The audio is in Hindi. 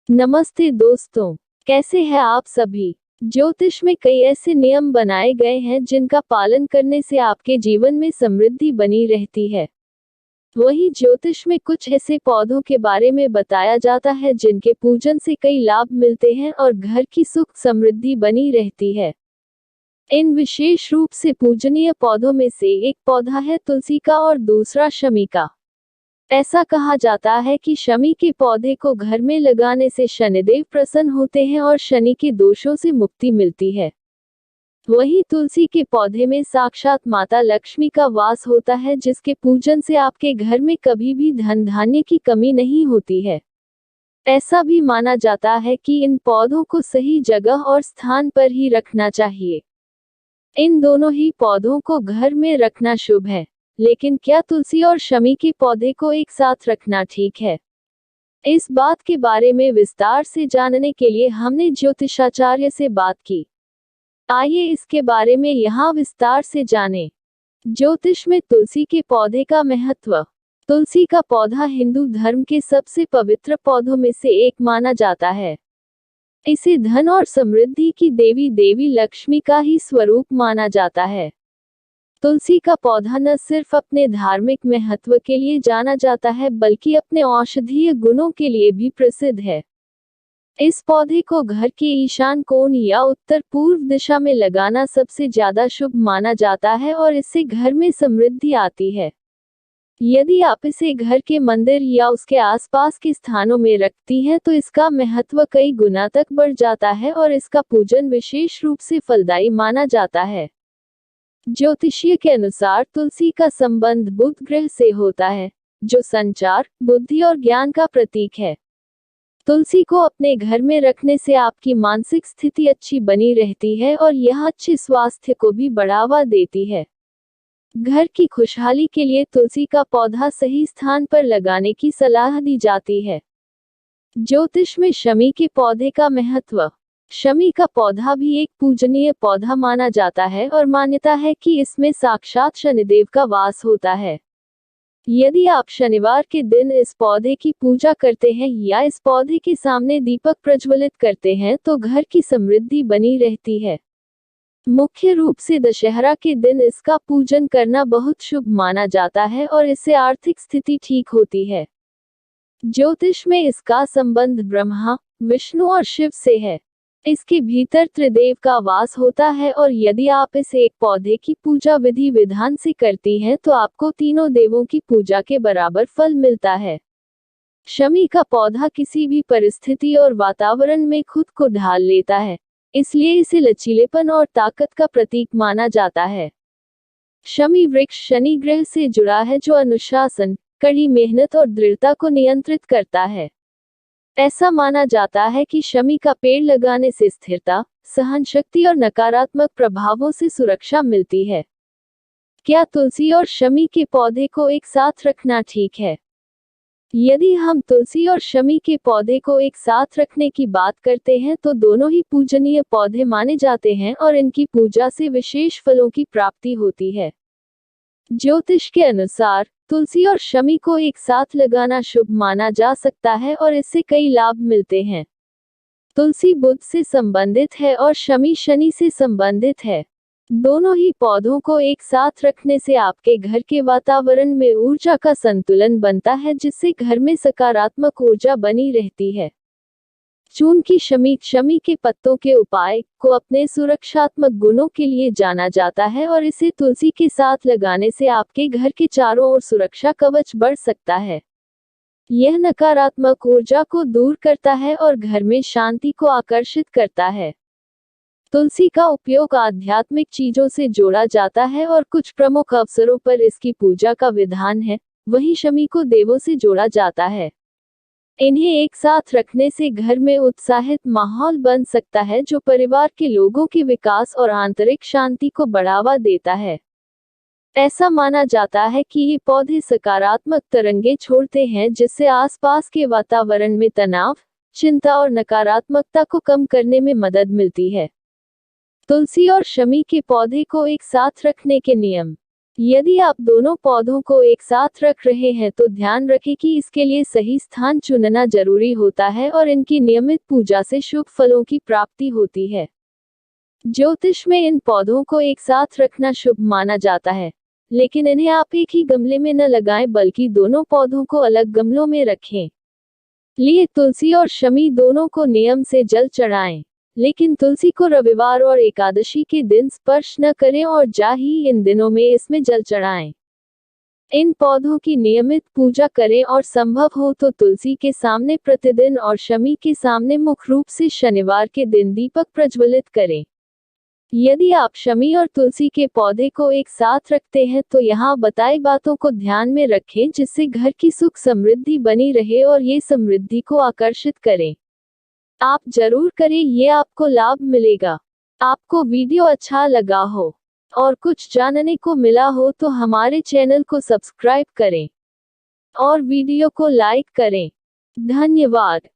नमस्ते दोस्तों, कैसे हैं आप सभी। ज्योतिष में कई ऐसे नियम बनाए गए हैं जिनका पालन करने से आपके जीवन में समृद्धि बनी रहती है। वहीं ज्योतिष में कुछ ऐसे पौधों के बारे में बताया जाता है जिनके पूजन से कई लाभ मिलते हैं और घर की सुख समृद्धि बनी रहती है। इन विशेष रूप से पूजनीय पौधों में से एक पौधा है तुलसी का और दूसरा शमी का। ऐसा कहा जाता है कि शमी के पौधे को घर में लगाने से शनिदेव प्रसन्न होते हैं और शनि के दोषों से मुक्ति मिलती है। वहीं तुलसी के पौधे में साक्षात माता लक्ष्मी का वास होता है, जिसके पूजन से आपके घर में कभी भी धन धान्य की कमी नहीं होती है। ऐसा भी माना जाता है कि इन पौधों को सही जगह और स्थान पर ही रखना चाहिए। इन दोनों ही पौधों को घर में रखना शुभ है, लेकिन क्या तुलसी और शमी के पौधे को एक साथ रखना ठीक है? इस बात के बारे में विस्तार से जानने के लिए हमने ज्योतिषाचार्य से बात की। आइए इसके बारे में यहाँ विस्तार से जानें। ज्योतिष में तुलसी के पौधे का महत्व। तुलसी का पौधा हिंदू धर्म के सबसे पवित्र पौधों में से एक माना जाता है। इसे धन और समृद्धि की देवी लक्ष्मी का ही स्वरूप माना जाता है। तुलसी का पौधा न सिर्फ अपने धार्मिक महत्व के लिए जाना जाता है, बल्कि अपने औषधीय गुणों के लिए भी प्रसिद्ध है। इस पौधे को घर के ईशान कोण या उत्तर पूर्व दिशा में लगाना सबसे ज्यादा शुभ माना जाता है और इससे घर में समृद्धि आती है। यदि आप इसे घर के मंदिर या उसके आसपास के स्थानों में रखती हैं तो इसका महत्व कई गुना तक बढ़ जाता है और इसका पूजन विशेष रूप से फलदायी माना जाता है। ज्योतिषीय के अनुसार तुलसी का संबंध बुध ग्रह से होता है, जो संचार, बुद्धि और ज्ञान का प्रतीक है। तुलसी को अपने घर में रखने से आपकी मानसिक स्थिति अच्छी बनी रहती है और यह अच्छे स्वास्थ्य को भी बढ़ावा देती है। घर की खुशहाली के लिए तुलसी का पौधा सही स्थान पर लगाने की सलाह दी जाती है। ज्योतिष में शमी के पौधे का महत्व। शमी का पौधा भी एक पूजनीय पौधा माना जाता है और मान्यता है कि इसमें साक्षात शनिदेव का वास होता है। यदि आप शनिवार के दिन इस पौधे की पूजा करते हैं या इस पौधे के सामने दीपक प्रज्वलित करते हैं तो घर की समृद्धि बनी रहती है। मुख्य रूप से दशहरा के दिन इसका पूजन करना बहुत शुभ माना जाता है और इससे आर्थिक स्थिति ठीक होती है। ज्योतिष में इसका संबंध ब्रह्मा, विष्णु और शिव से है। इसके भीतर त्रिदेव का वास होता है और यदि आप इस एक पौधे की पूजा विधि विधान से करती हैं तो आपको तीनों देवों की पूजा के बराबर फल मिलता है। शमी का पौधा किसी भी परिस्थिति और वातावरण में खुद को ढाल लेता है, इसलिए इसे लचीलेपन और ताकत का प्रतीक माना जाता है। शमी वृक्ष शनि ग्रह से जुड़ा है, जो अनुशासन, कड़ी मेहनत और दृढ़ता को नियंत्रित करता है। ऐसा माना जाता है कि शमी का पेड़ लगाने से स्थिरता, सहनशक्ति और नकारात्मक प्रभावों से सुरक्षा मिलती है। क्या तुलसी और शमी के पौधे को एक साथ रखना ठीक है? यदि हम तुलसी और शमी के पौधे को एक साथ रखने की बात करते हैं तो दोनों ही पूजनीय पौधे माने जाते हैं और इनकी पूजा से विशेष फलों की प्राप्ति होती है। ज्योतिष के अनुसार तुलसी और शमी को एक साथ लगाना शुभ माना जा सकता है और इससे कई लाभ मिलते हैं। तुलसी बुध से संबंधित है और शमी शनि से संबंधित है। दोनों ही पौधों को एक साथ रखने से आपके घर के वातावरण में ऊर्जा का संतुलन बनता है, जिससे घर में सकारात्मक ऊर्जा बनी रहती है। चून की शमी के पत्तों के उपाय को अपने सुरक्षात्मक गुणों के लिए जाना जाता है और इसे तुलसी के साथ लगाने से आपके घर के चारों ओर सुरक्षा कवच बढ़ सकता है। यह नकारात्मक ऊर्जा को दूर करता है और घर में शांति को आकर्षित करता है। तुलसी का उपयोग आध्यात्मिक चीजों से जोड़ा जाता है और कुछ प्रमुख अवसरों पर इसकी पूजा का विधान है। वहीं शमी को देवों से जोड़ा जाता है। इन्हें एक साथ रखने से घर में उत्साहित माहौल बन सकता है, जो परिवार के लोगों के विकास और आंतरिक शांति को बढ़ावा देता है। ऐसा माना जाता है कि ये पौधे सकारात्मक तरंगे छोड़ते हैं, जिससे आसपास के वातावरण में तनाव, चिंता और नकारात्मकता को कम करने में मदद मिलती है। तुलसी और शमी के पौधे को एक साथ रखने के नियम। यदि आप दोनों पौधों को एक साथ रख रहे हैं तो ध्यान रखें कि इसके लिए सही स्थान चुनना जरूरी होता है और इनकी नियमित पूजा से शुभ फलों की प्राप्ति होती है। ज्योतिष में इन पौधों को एक साथ रखना शुभ माना जाता है, लेकिन इन्हें आप एक ही गमले में न लगाएं बल्कि दोनों पौधों को अलग गमलों में रखें। लिए तुलसी और शमी दोनों को नियम से जल चढ़ाएं, लेकिन तुलसी को रविवार और एकादशी के दिन स्पर्श न करें और ही इन दिनों में इसमें जल चढ़ाएं। इन पौधों की नियमित पूजा करें और संभव हो तो तुलसी के सामने प्रतिदिन और शमी के सामने मुख्य रूप से शनिवार के दिन दीपक प्रज्वलित करें। यदि आप शमी और तुलसी के पौधे को एक साथ रखते हैं तो यहाँ बताई बातों को ध्यान में रखें जिससे घर की सुख समृद्धि बनी रहे और ये समृद्धि को आकर्षित करें। आप जरूर करें, ये आपको लाभ मिलेगा। आपको वीडियो अच्छा लगा हो और कुछ जानने को मिला हो तो हमारे चैनल को सब्सक्राइब करें और वीडियो को लाइक करें। धन्यवाद।